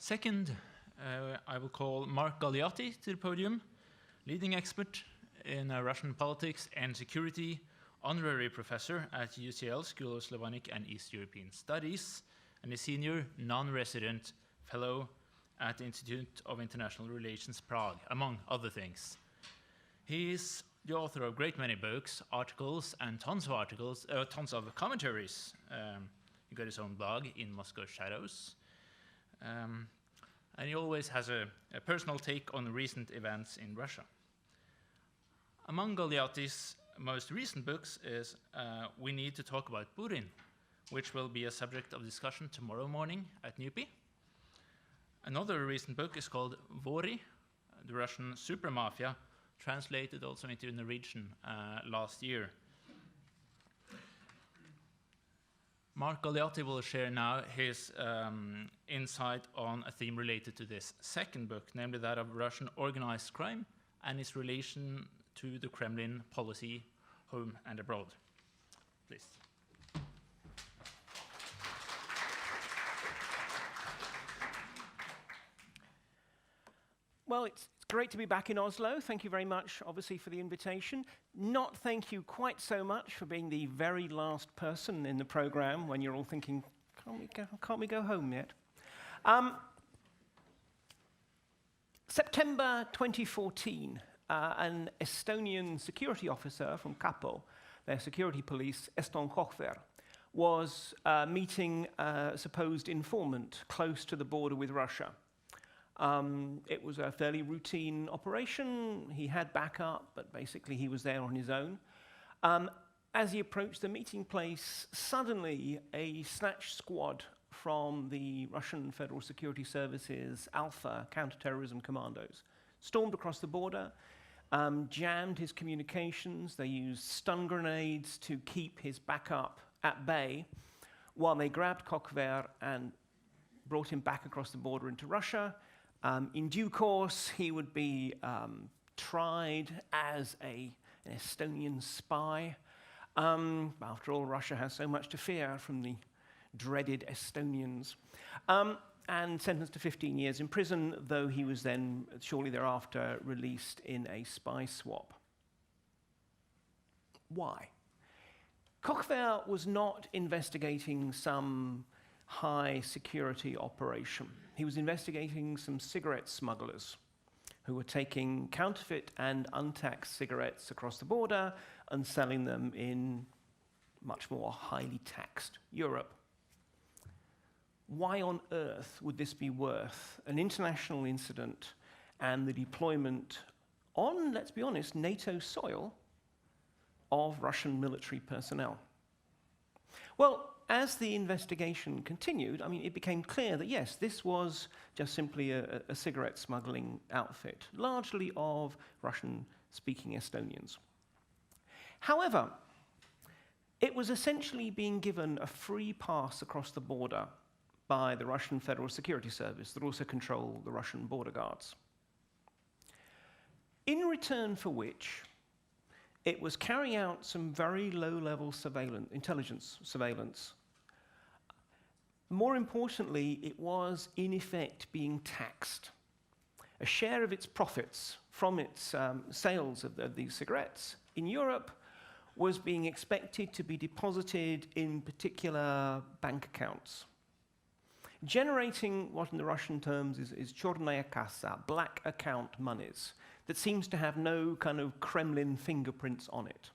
Second, I will call Mark Galeotti to the podium, leading expert in Russian politics and security, honorary professor at UCL School of Slavonic and East European Studies, and a senior non-resident fellow at the Institute of International Relations Prague, among other things. He is the author of a great many books, articles, and tons of commentaries. He got his own blog, In Moscow Shadows. And he always has a personal take on recent events in Russia. Among Galeotti's most recent books is We Need to Talk About Putin, which will be a subject of discussion tomorrow morning at NUPI. Another recent book is called Vori, the Russian super mafia, translated also into Norwegian last year. Mark Galeotti will share now his insight on a theme related to this second book, namely that of Russian organized crime and its relation to the Kremlin policy, home and abroad. Please. Well, it's great to be back in Oslo. Thank you very much, obviously, for the invitation. Not thank you quite so much for being the very last person in the program when you're all thinking, can't we go home yet? September 2014, an Estonian security officer from Kapo, their security police, Eston Kochver, was meeting a supposed informant close to the border with Russia. It was a fairly routine operation. He had backup, but basically he was there on his own. As he approached the meeting place, suddenly a snatch squad from the Russian Federal Security Service's Alpha counterterrorism commandos stormed across the border, jammed his communications. They used stun grenades to keep his backup at bay, while they grabbed Kochver and brought him back across the border into Russia. In due course, he would be tried as an Estonian spy. After all, Russia has so much to fear from the dreaded Estonians. And sentenced to 15 years in prison, though he was then, shortly thereafter, released in a spy swap. Why? Kochver was not investigating some high security operation. He was investigating some cigarette smugglers who were taking counterfeit and untaxed cigarettes across the border and selling them in much more highly taxed Europe. Why on earth would this be worth an international incident and the deployment on, let's be honest, NATO soil of Russian military personnel? Well, as the investigation continued, it became clear that yes, this was just simply a cigarette smuggling outfit, largely of Russian-speaking Estonians. However, it was essentially being given a free pass across the border by the Russian Federal Security Service that also control the Russian border guards. In return for which, it was carrying out some very low-level intelligence surveillance. More importantly, it was, in effect, being taxed. A share of its profits from its sales of these cigarettes in Europe was being expected to be deposited in particular bank accounts, generating what in the Russian terms is chornaya kassa, black account monies, that seems to have no kind of Kremlin fingerprints on it,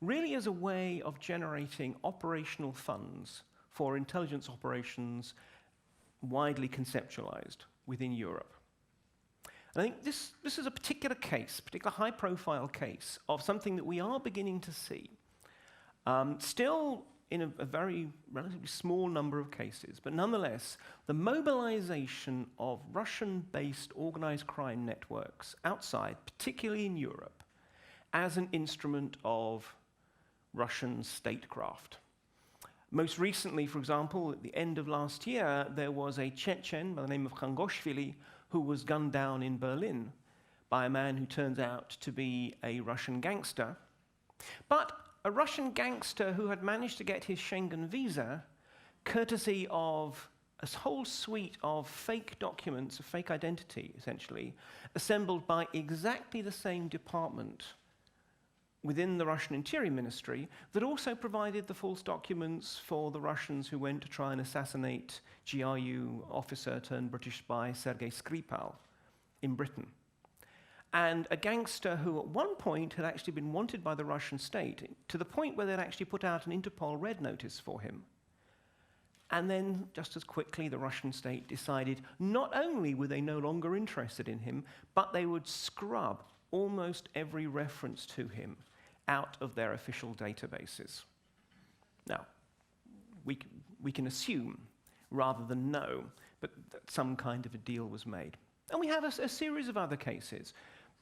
really as a way of generating operational funds for intelligence operations widely conceptualized within Europe. And I think this is a particular case, particular high-profile case of something that we are beginning to see. Still in a very relatively small number of cases, but nonetheless, the mobilization of Russian-based organized crime networks outside, particularly in Europe, as an instrument of Russian statecraft. Most recently, for example, at the end of last year, there was a Chechen by the name of Khangoshvili who was gunned down in Berlin by a man who turns out to be a Russian gangster, but a Russian gangster who had managed to get his Schengen visa courtesy of a whole suite of fake documents, of fake identity, essentially, assembled by exactly the same department within the Russian Interior Ministry that also provided the false documents for the Russians who went to try and assassinate GRU officer turned British spy Sergei Skripal in Britain. And a gangster who at one point had actually been wanted by the Russian state, to the point where they'd actually put out an Interpol red notice for him. And then, just as quickly, the Russian state decided not only were they no longer interested in him, but they would scrub almost every reference to him out of their official databases. Now, we can assume, rather than know, but that some kind of a deal was made. And we have a series of other cases.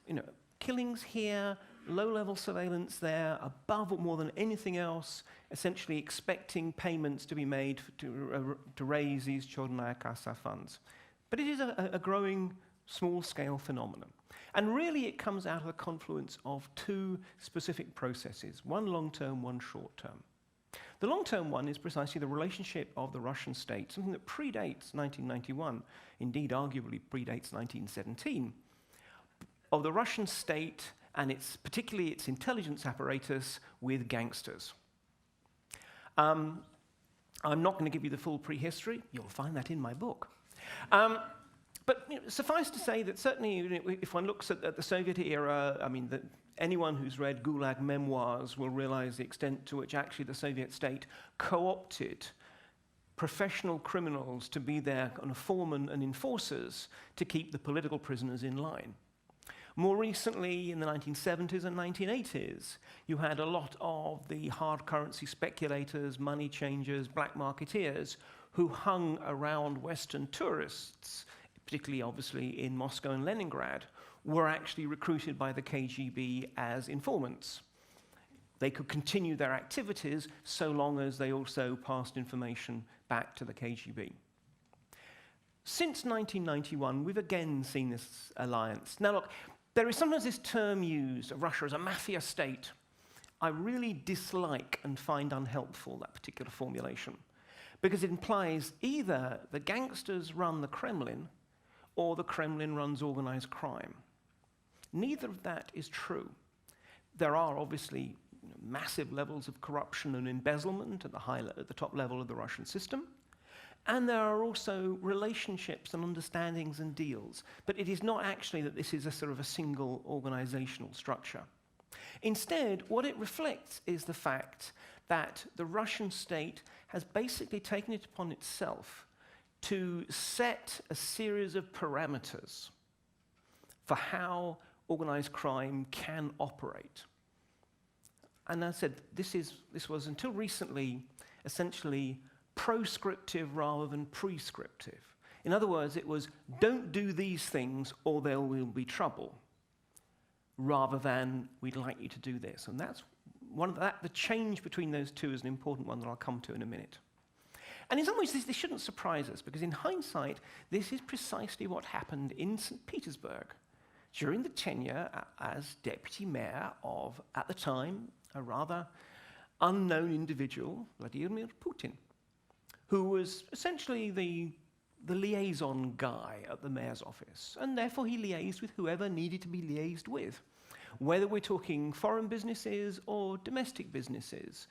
You know, killings here, low-level surveillance there, above more than anything else, essentially expecting payments to be made to raise these Chornaya Kassa funds. But it is a growing, small-scale phenomenon. And really it comes out of the confluence of two specific processes, one long-term, one short-term. The long-term one is precisely the relationship of the Russian state, something that predates 1991, indeed arguably predates 1917, of the Russian state and particularly its intelligence apparatus with gangsters. I'm not going to give you the full prehistory. You'll find that in my book. But suffice to say that certainly, if one looks at the Soviet era, I mean, anyone who's read Gulag memoirs will realize the extent to which actually the Soviet state co-opted professional criminals to be their kind of foremen and enforcers to keep the political prisoners in line. More recently, in the 1970s and 1980s, you had a lot of the hard currency speculators, money changers, black marketeers who hung around Western tourists, particularly obviously in Moscow and Leningrad, were actually recruited by the KGB as informants. They could continue their activities so long as they also passed information back to the KGB. Since 1991, we've again seen this alliance. Now look, there is sometimes this term used of Russia as a mafia state. I really dislike and find unhelpful that particular formulation, because it implies either the gangsters run the Kremlin or the Kremlin runs organized crime. Neither of that is true. There are obviously massive levels of corruption and embezzlement at the top level of the Russian system, and there are also relationships and understandings and deals, but it is not actually that this is a sort of a single organizational structure. Instead, what it reflects is the fact that the Russian state has basically taken it upon itself to set a series of parameters for how organized crime can operate. And as I said, this was until recently essentially proscriptive rather than prescriptive. In other words, it was don't do these things or there will be trouble, rather than we'd like you to do this. And that's the change between those two is an important one that I'll come to in a minute. And in some ways, this shouldn't surprise us, because in hindsight, this is precisely what happened in St. Petersburg during the tenure as deputy mayor of, at the time, a rather unknown individual, Vladimir Putin, who was essentially the liaison guy at the mayor's office, and therefore he liaised with whoever needed to be liaised with, whether we're talking foreign businesses or domestic businesses,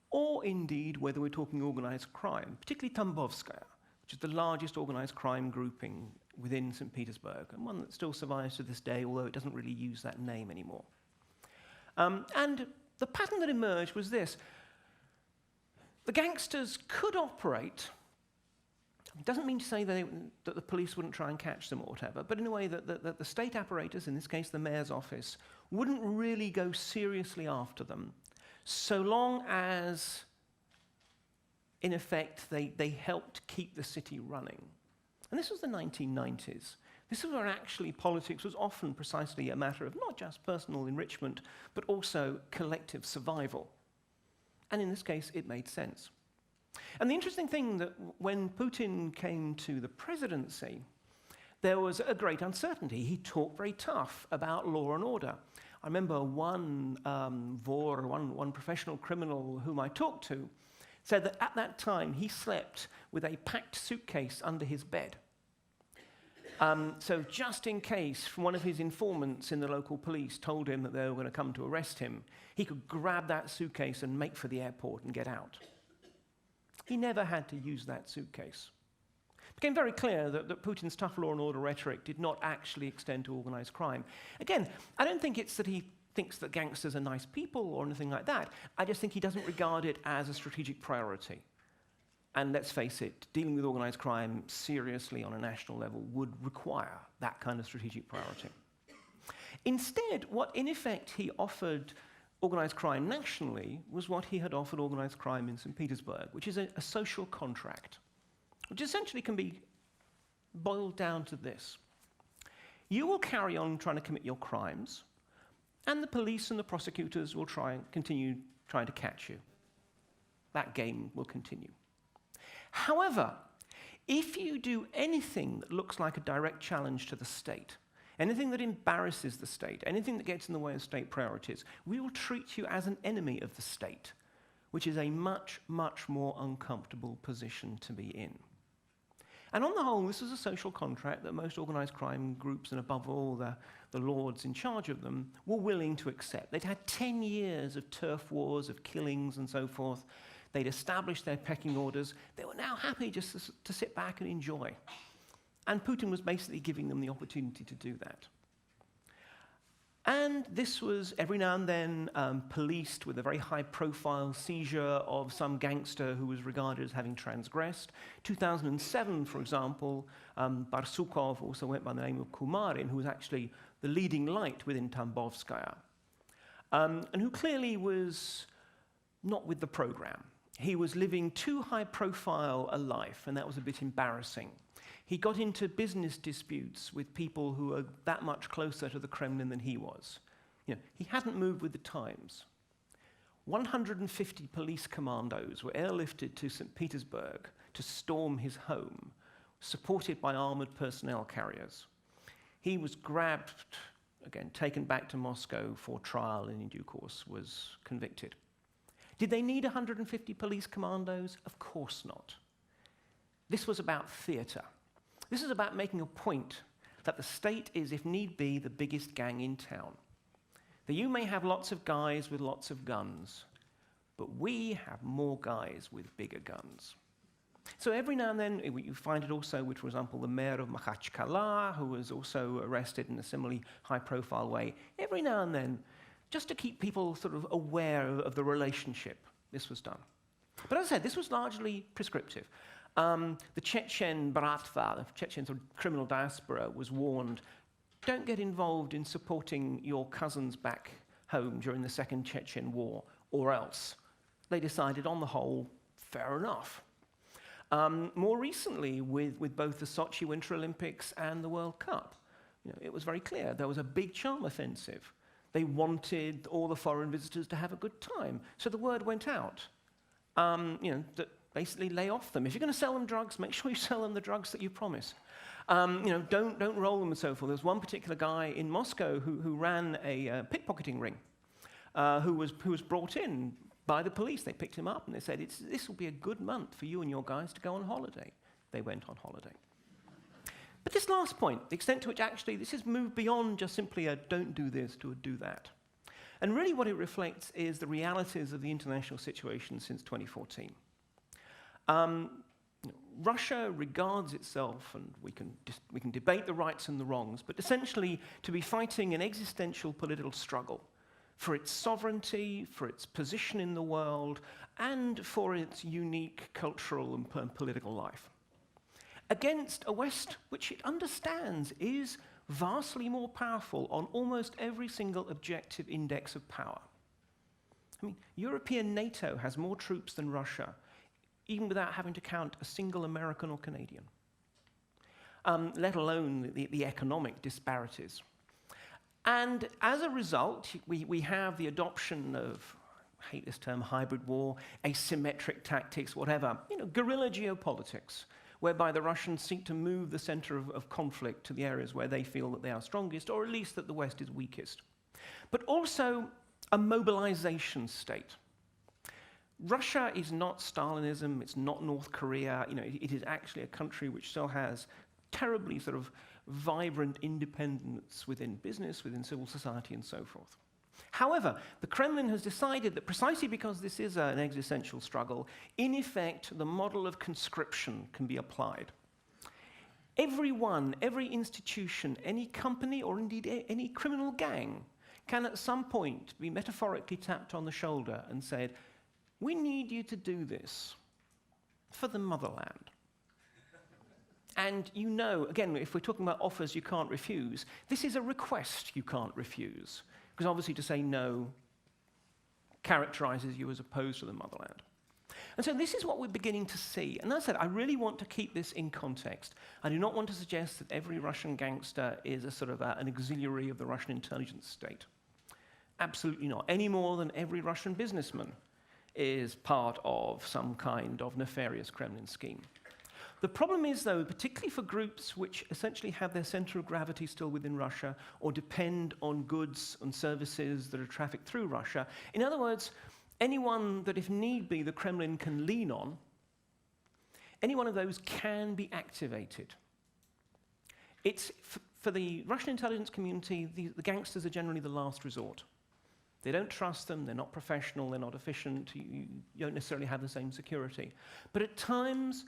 or indeed whether we're talking organized crime, particularly Tambovskaya, which is the largest organized crime grouping within St. Petersburg, and one that still survives to this day, although it doesn't really use that name anymore. And the pattern that emerged was this. The gangsters could operate. It doesn't mean to say that the police wouldn't try and catch them or whatever, but in a way that the state apparatus, in this case the mayor's office, wouldn't really go seriously after them, so long as, in effect, they helped keep the city running. And this was the 1990s. This is where actually politics was often precisely a matter of not just personal enrichment, but also collective survival. And in this case, it made sense. And the interesting thing that when Putin came to the presidency, there was a great uncertainty. He talked very tough about law and order. I remember one professional criminal whom I talked to said that at that time he slept with a packed suitcase under his bed. So just in case one of his informants in the local police told him that they were going to come to arrest him, he could grab that suitcase and make for the airport and get out. He never had to use that suitcase. It became very clear that Putin's tough law and order rhetoric did not actually extend to organized crime. Again, I don't think it's that he thinks that gangsters are nice people or anything like that. I just think he doesn't regard it as a strategic priority. And let's face it, dealing with organized crime seriously on a national level would require that kind of strategic priority. Instead, what in effect he offered organized crime nationally was what he had offered organized crime in St. Petersburg, which is a social contract, which essentially can be boiled down to this. You will carry on trying to commit your crimes, and the police and the prosecutors will continue trying to catch you. That game will continue. However, if you do anything that looks like a direct challenge to the state, anything that embarrasses the state, anything that gets in the way of state priorities, we will treat you as an enemy of the state, which is a much, much more uncomfortable position to be in. And on the whole, this is a social contract that most organized crime groups, and above all the lords in charge of them, were willing to accept. They'd had 10 years of turf wars, of killings and so forth. They'd established their pecking orders. They were now happy just to sit back and enjoy. And Putin was basically giving them the opportunity to do that. And this was every now and then policed with a very high-profile seizure of some gangster who was regarded as having transgressed. 2007, for example, Barsukov also went by the name of Kumarin, who was actually the leading light within Tambovskaya, and who clearly was not with the program. He was living too high-profile a life, and that was a bit embarrassing. He got into business disputes with people who were that much closer to the Kremlin than he was. He hadn't moved with the times. 150 police commandos were airlifted to St. Petersburg to storm his home, supported by armored personnel carriers. He was grabbed, again, taken back to Moscow for trial, and in due course was convicted. Did they need 150 police commandos? Of course not. This was about theater. This is about making a point that the state is, if need be, the biggest gang in town. That you may have lots of guys with lots of guns, but we have more guys with bigger guns. So every now and then, you find it also with, for example, the mayor of Makhachkala, who was also arrested in a similarly high-profile way. Every now and then, just to keep people sort of aware of the relationship, this was done. But as I said, this was largely prescriptive. The Chechen Bratva, the Chechen sort of criminal diaspora, was warned, don't get involved in supporting your cousins back home during the Second Chechen War, or else. They decided, on the whole, fair enough. More recently, with both the Sochi Winter Olympics and the World Cup, it was very clear there was a big charm offensive. They wanted all the foreign visitors to have a good time, so the word went out. That basically lay off them. If you're going to sell them drugs, make sure you sell them the drugs that you promise. Don't roll them and so forth. There was one particular guy in Moscow who ran a pickpocketing ring, who was brought in by the police. They picked him up and they said, this will be a good month for you and your guys to go on holiday. They went on holiday. But this last point, the extent to which actually this has moved beyond just simply a don't do this to a do that. And really what it reflects is the realities of the international situation since 2014. Russia regards itself, and we can debate the rights and the wrongs, but essentially to be fighting an existential political struggle for its sovereignty, for its position in the world, and for its unique cultural and political life. Against a West which it understands is vastly more powerful on almost every single objective index of power. European NATO has more troops than Russia, even without having to count a single American or Canadian, let alone the economic disparities. And as a result, we have the adoption of, I hate this term, hybrid war, asymmetric tactics, whatever, guerrilla geopolitics, whereby the Russians seek to move the center of conflict to the areas where they feel that they are strongest, or at least that the West is weakest. But also a mobilization state. Russia is not Stalinism, it's not North Korea. It is actually a country which still has terribly sort of vibrant independence within business, within civil society, and so forth. However, the Kremlin has decided that precisely because this is an existential struggle, in effect, the model of conscription can be applied. Everyone, every institution, any company, or indeed any criminal gang can at some point be metaphorically tapped on the shoulder and said, "We need you to do this for the motherland." And again, if we're talking about offers you can't refuse, this is a request you can't refuse. Because obviously to say no characterizes you as opposed to the motherland. And so this is what we're beginning to see. And as I said, I really want to keep this in context. I do not want to suggest that every Russian gangster is a sort of an auxiliary of the Russian intelligence state. Absolutely not. Any more than every Russian businessman is part of some kind of nefarious Kremlin scheme. The problem is, though, particularly for groups which essentially have their center of gravity still within Russia or depend on goods and services that are trafficked through Russia, in other words, anyone that, if need be, the Kremlin can lean on, any one of those can be activated. It's, for the Russian intelligence community, the gangsters are generally the last resort. They don't trust them, they're not professional, they're not efficient, you don't necessarily have the same security. But at times,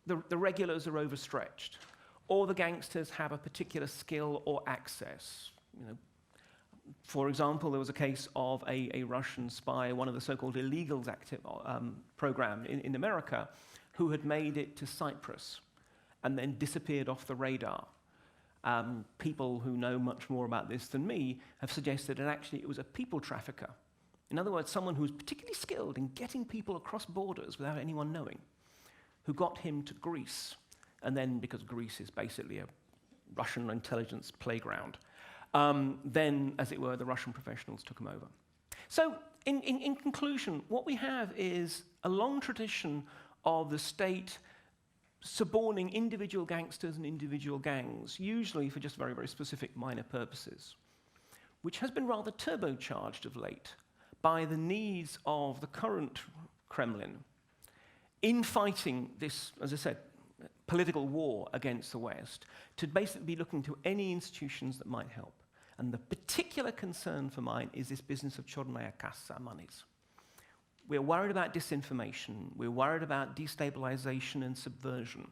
the regulars are overstretched, or the gangsters have a particular skill or access. For example, there was a case of a Russian spy, one of the so-called illegals program in America, who had made it to Cyprus and then disappeared off the radar. People who know much more about this than me have suggested that actually it was a people trafficker. In other words, someone who was particularly skilled in getting people across borders without anyone knowing, who got him to Greece. And then, because Greece is basically a Russian intelligence playground, then, as it were, the Russian professionals took him over. So, in conclusion, what we have is a long tradition of the state suborning individual gangsters and individual gangs, usually for just very, very specific minor purposes, which has been rather turbocharged of late by the needs of the current Kremlin in fighting this, as I said, political war against the West, to basically be looking to any institutions that might help. And the particular concern for mine is this business of Chornaya Kassa monies. We're worried about disinformation. We're worried about destabilization and subversion.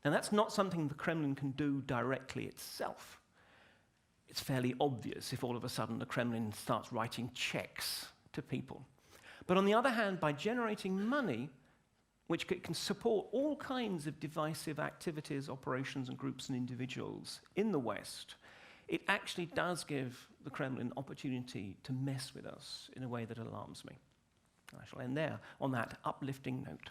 Now, that's not something the Kremlin can do directly itself. It's fairly obvious if all of a sudden the Kremlin starts writing checks to people. But on the other hand, by generating money, which can support all kinds of divisive activities, operations, and groups and individuals in the West, it actually does give the Kremlin opportunity to mess with us in a way that alarms me. I shall end there on that uplifting note.